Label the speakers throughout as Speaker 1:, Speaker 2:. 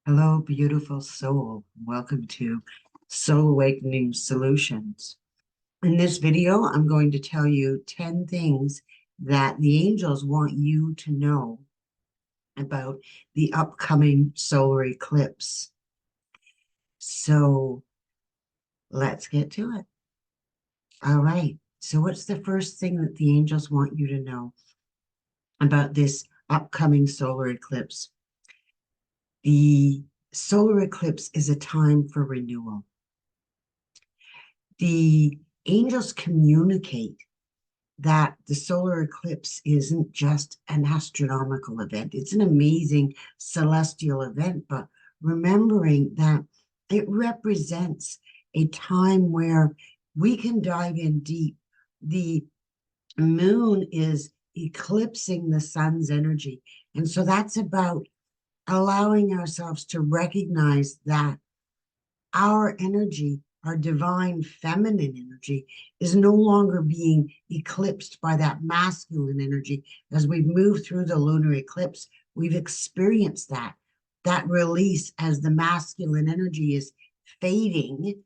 Speaker 1: Hello, beautiful soul. Welcome to Soul Awakening Solutions. In this video, I'm going to tell you 10 things that the angels want you to know about the upcoming solar eclipse. So let's get to it. All right. So what's the first thing that the angels want you to know about this upcoming solar eclipse? The solar eclipse is a time for renewal. The angels communicate that the solar eclipse isn't just an astronomical event. It's an amazing celestial event, but remembering that it represents a time where we can dive in deep. The moon is eclipsing the sun's energy. And so that's about allowing ourselves to recognize that our energy, our divine feminine energy, is no longer being eclipsed by that masculine energy. As we've moved through the lunar eclipse, we've experienced that release as the masculine energy is fading,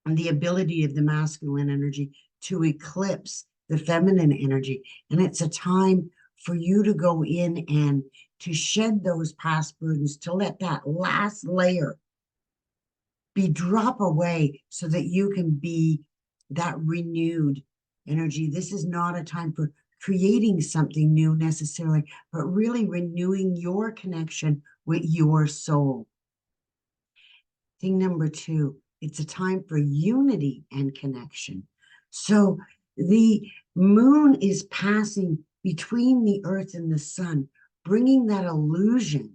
Speaker 1: and the ability of the masculine energy to eclipse the feminine energy. And it's a time for you to go in and to shed those past burdens, to let that last layer be drop away so that you can be that renewed energy. This is not a time for creating something new necessarily, but really renewing your connection with your soul. Thing number 2, it's a time for unity and connection. So the moon is passing between the earth and the sun, bringing that illusion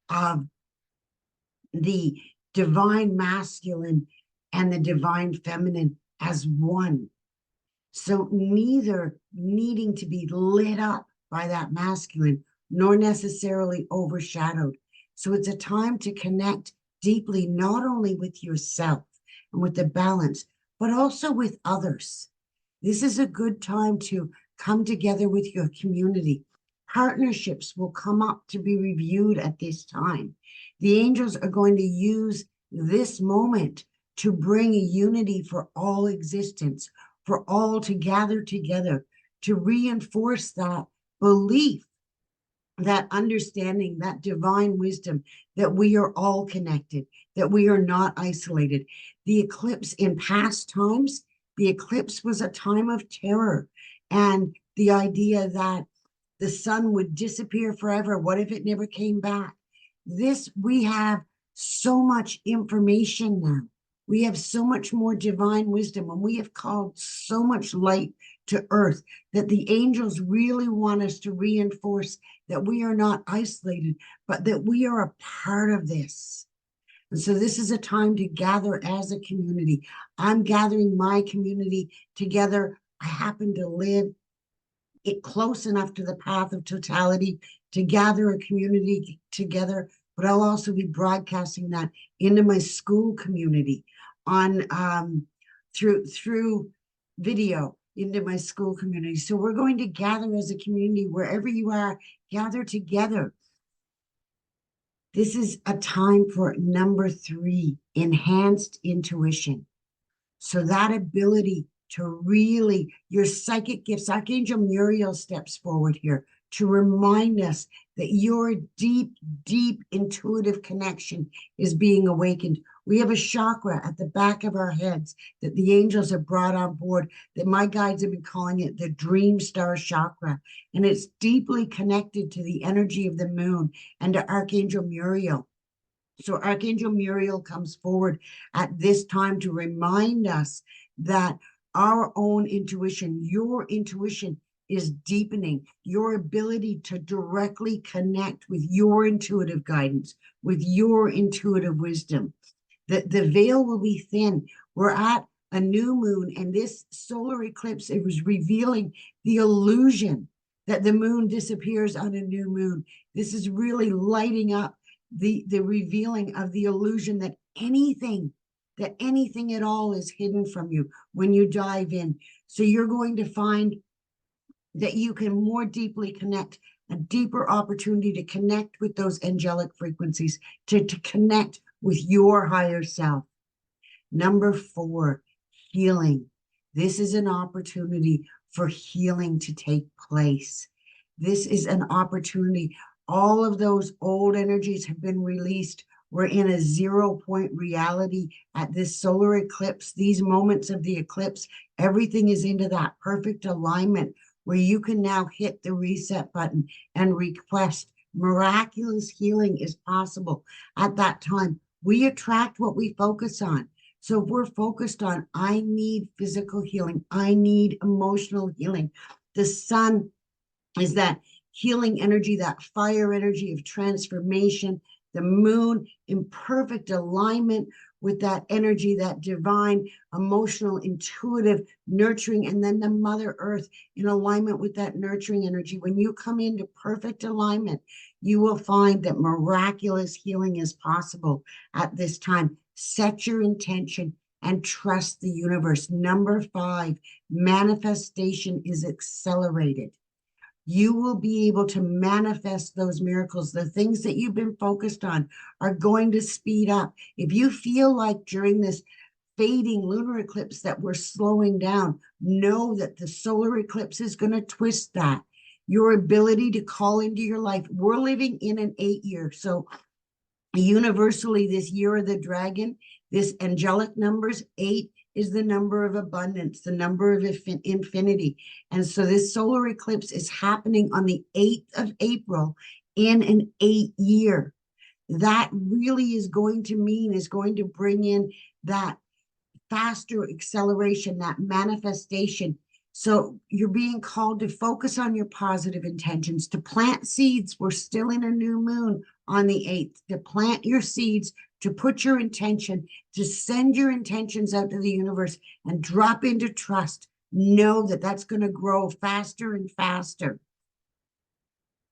Speaker 1: of the divine masculine and the divine feminine as one. So neither needing to be lit up by that masculine, nor necessarily overshadowed. So it's a time to connect deeply, not only with yourself and with the balance, but also with others. This is a good time to come together with your community. Partnerships will come up to be reviewed at this time. The angels are going to use this moment to bring a unity for all existence, for all to gather together, to reinforce that belief, that understanding, that divine wisdom, that we are all connected, that we are not isolated. The eclipse in past times, the eclipse was a time of terror, and the idea that the sun would disappear forever. What if it never came back? We have so much information now. We have so much more divine wisdom, and we have called so much light to earth that the angels really want us to reinforce that we are not isolated, but that we are a part of this. And so this is a time to gather as a community. I'm gathering my community together. I happen to live it close enough to the path of totality to gather a community together, but I'll also be broadcasting that into my school community on through video into my school community. So we're going to gather as a community wherever you are, gather together. This is a time for number 3, enhanced intuition. So that ability to really, your psychic gifts, Archangel Muriel steps forward here to remind us that your deep, deep intuitive connection is being awakened. We have a chakra at the back of our heads that the angels have brought on board, that my guides have been calling it the Dream Star Chakra. And it's deeply connected to the energy of the moon and to Archangel Muriel. So Archangel Muriel comes forward at this time to remind us that our own intuition, your intuition, is deepening. Your ability to directly connect with your intuitive guidance, with your intuitive wisdom. The veil will be thin. We're at a new moon, and this solar eclipse, it was revealing the illusion that the moon disappears on a new moon. This is really lighting up the revealing of the illusion that anything at all is hidden from you when you dive in. So you're going to find that you can more deeply connect a deeper opportunity to connect with those angelic frequencies, to connect with your higher self. Number 4, healing. This is an opportunity for healing to take place. This is an opportunity. All of those old energies have been released. We're in a 0-point reality at this solar eclipse. These moments of the eclipse, everything is into that perfect alignment where you can now hit the reset button and request miraculous healing is possible at that time. We attract what we focus on. So if we're focused on, I need physical healing, I need emotional healing, the sun is that healing energy, that fire energy of transformation, the moon in perfect alignment with that energy, that divine, emotional, intuitive, nurturing, and then the Mother Earth in alignment with that nurturing energy. When you come into perfect alignment, you will find that miraculous healing is possible at this time. Set your intention and trust the universe. Number 5, manifestation is accelerated. You will be able to manifest those miracles. The things that you've been focused on are going to speed up. If you feel like during this fading lunar eclipse that we're slowing down, know that the solar eclipse is going to twist that. Your ability to call into your life. We're living in an 8-year. So universally, this year of the dragon, this angelic numbers, 8 is the number of abundance, the number of infinity. And so this solar eclipse is happening on the 8th of April in an 8-year. That really is going to bring in that faster acceleration, that manifestation. So you're being called to focus on your positive intentions, to plant seeds. We're still in a new moon on the 8th, to plant your seeds, to put your intention, to send your intentions out to the universe and drop into trust. Know that that's going to grow faster and faster.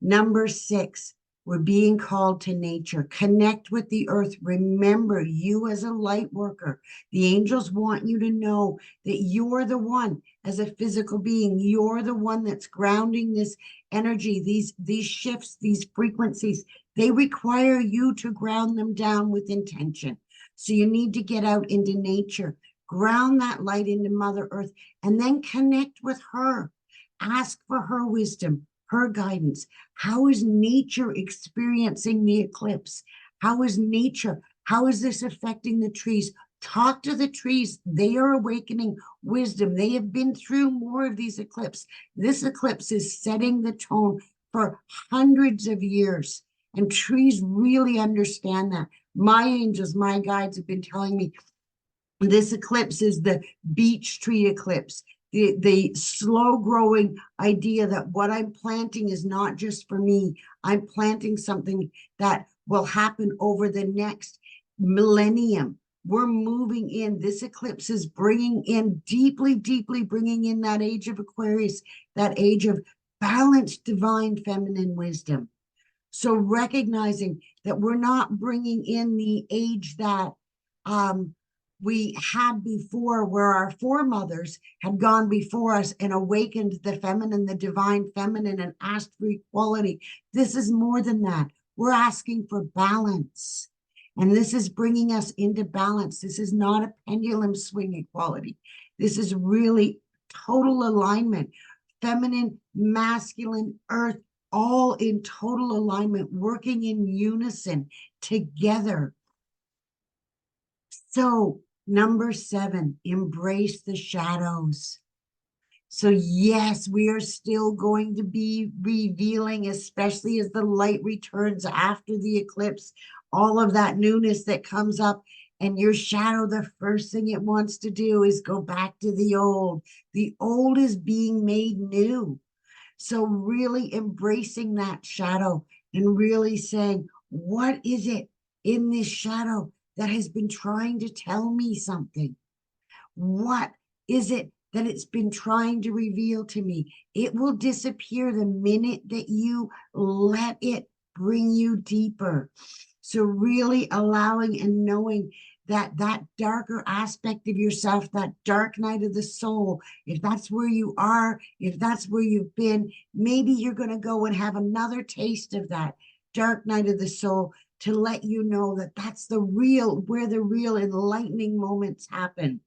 Speaker 1: Number 6, we're being called to nature. Connect with the earth. Remember, you as a light worker, the angels want you to know that you're the one as a physical being. You're the one that's grounding this energy, these shifts, these frequencies. They require you to ground them down with intention. So you need to get out into nature, ground that light into Mother Earth, and then connect with her. Ask for her wisdom, her guidance. How is nature experiencing the eclipse? How is nature? How is this affecting the trees? Talk to the trees. They are awakening wisdom. They have been through more of these eclipses. This eclipse is setting the tone for hundreds of years. And trees really understand that. My angels, my guides have been telling me this eclipse is the beech tree eclipse. The slow growing idea that what I'm planting is not just for me. I'm planting something that will happen over the next millennium. We're moving in. This eclipse is bringing in deeply, deeply bringing in that age of Aquarius, that age of balanced divine feminine wisdom. So recognizing that we're not bringing in the age that we had before, where our foremothers had gone before us and awakened the feminine, the divine feminine, and asked for equality. This is more than that. We're asking for balance. And this is bringing us into balance. This is not a pendulum swing equality. This is really total alignment. Feminine, masculine, earth, all in total alignment, working in unison together. So, number 7, embrace the shadows. So yes, we are still going to be revealing, especially as the light returns after the eclipse, all of that newness that comes up. And your shadow, the first thing it wants to do is go back to the old. The old is being made new. So really embracing that shadow and really saying, what is it in this shadow that has been trying to tell me something? What is it that it's been trying to reveal to me? It will disappear the minute that you let it bring you deeper. So really allowing and knowing that darker aspect of yourself, that dark night of the soul, if that's where you are, if that's where you've been, maybe you're going to go and have another taste of that dark night of the soul to let you know that that's the real, where the real enlightening moments happen.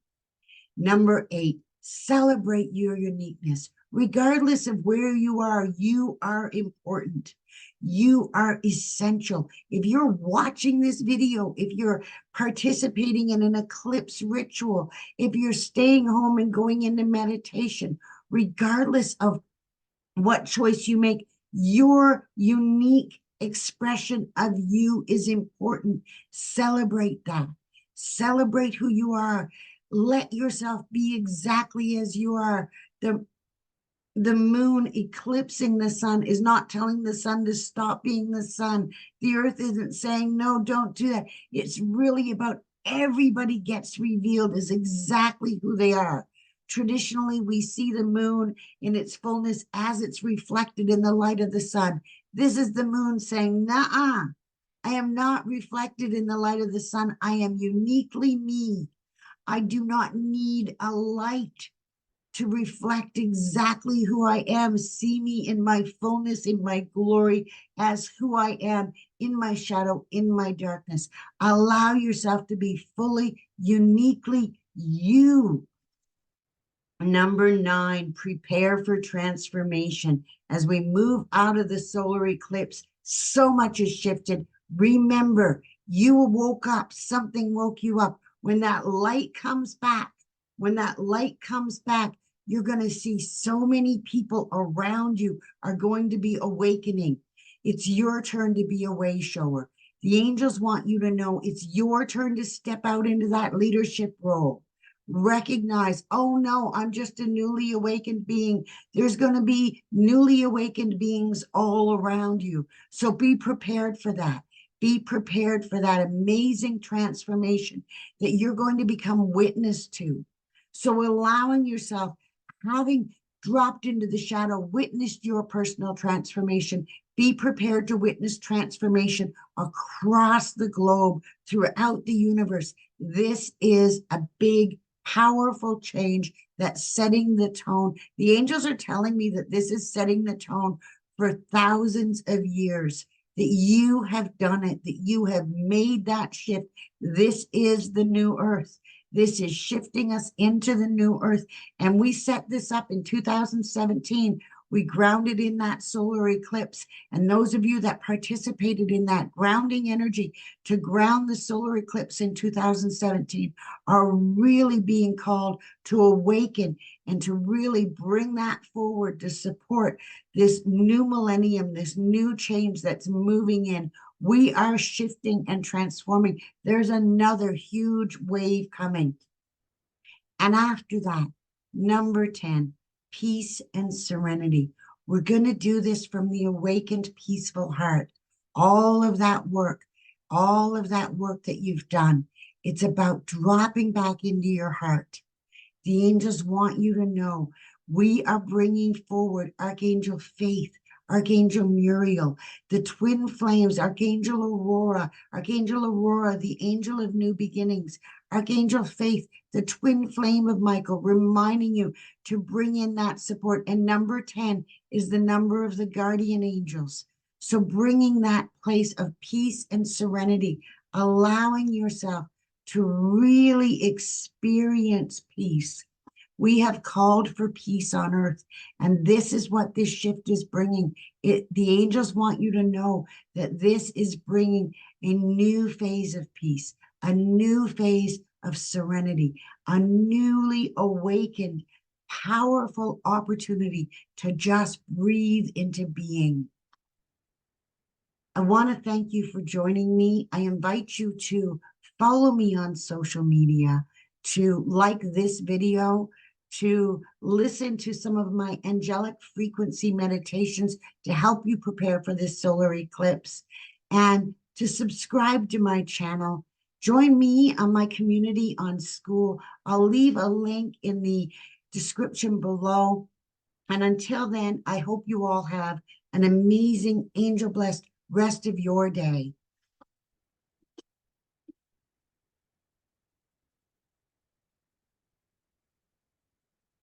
Speaker 1: Number 8, celebrate your uniqueness. Regardless of where you are important. You are essential. If you're watching this video, if you're participating in an eclipse ritual, if you're staying home and going into meditation, regardless of what choice you make, your unique expression of you is important. Celebrate that. Celebrate who you are. Let yourself be exactly as you are. The moon eclipsing the sun is not telling the sun to stop being the sun. The earth isn't saying, no, don't do that. It's really about everybody gets revealed as exactly who they are. Traditionally, we see the moon in its fullness as it's reflected in the light of the sun. This is the moon saying, nah, I am not reflected in the light of the sun. I am uniquely me. I do not need a light to reflect exactly who I am. See me in my fullness, in my glory, as who I am, in my shadow, in my darkness. Allow yourself to be fully, uniquely you. Number 9, prepare for transformation. As we move out of the solar eclipse, so much has shifted. Remember, you woke up, something woke you up. When that light comes back, you're going to see so many people around you are going to be awakening. It's your turn to be a way shower. The angels want you to know it's your turn to step out into that leadership role. Recognize, oh no, I'm just a newly awakened being. There's going to be newly awakened beings all around you. So be prepared for that. Be prepared for that amazing transformation that you're going to become witness to. So allowing yourself, having dropped into the shadow, witnessed your personal transformation, be prepared to witness transformation across the globe, throughout the universe. This is a big, powerful change that's setting the tone. The angels are telling me that this is setting the tone for thousands of years, that you have done it, that you have made that shift. This is the new earth. This is shifting us into the new earth. And we set this up in 2017. We grounded in that solar eclipse. And those of you that participated in that grounding energy to ground the solar eclipse in 2017 are really being called to awaken and to really bring that forward to support this new millennium, this new change that's moving in. We are shifting and transforming. There's another huge wave coming. And after that, number 10, peace and serenity. We're going to do this from the awakened, peaceful heart. All of that work that you've done, it's about dropping back into your heart. The angels want you to know we are bringing forward Archangel Faith, Archangel Muriel, the twin flames, Archangel Aurora, the angel of new beginnings, Archangel Faith, the twin flame of Michael, reminding you to bring in that support. And number 10 is the number of the guardian angels. So bringing that place of peace and serenity, allowing yourself to really experience peace. We have called for peace on earth, and this is what this shift is bringing. The angels want you to know that this is bringing a new phase of peace, a new phase of serenity, a newly awakened, powerful opportunity to just breathe into being. I want to thank you for joining me. I invite you to follow me on social media, to like this video, to listen to some of my angelic frequency meditations to help you prepare for this solar eclipse, and to subscribe to my channel. Join me on my community on School. I'll leave a link in the description below. And until then, I hope you all have an amazing, angel-blessed rest of your day.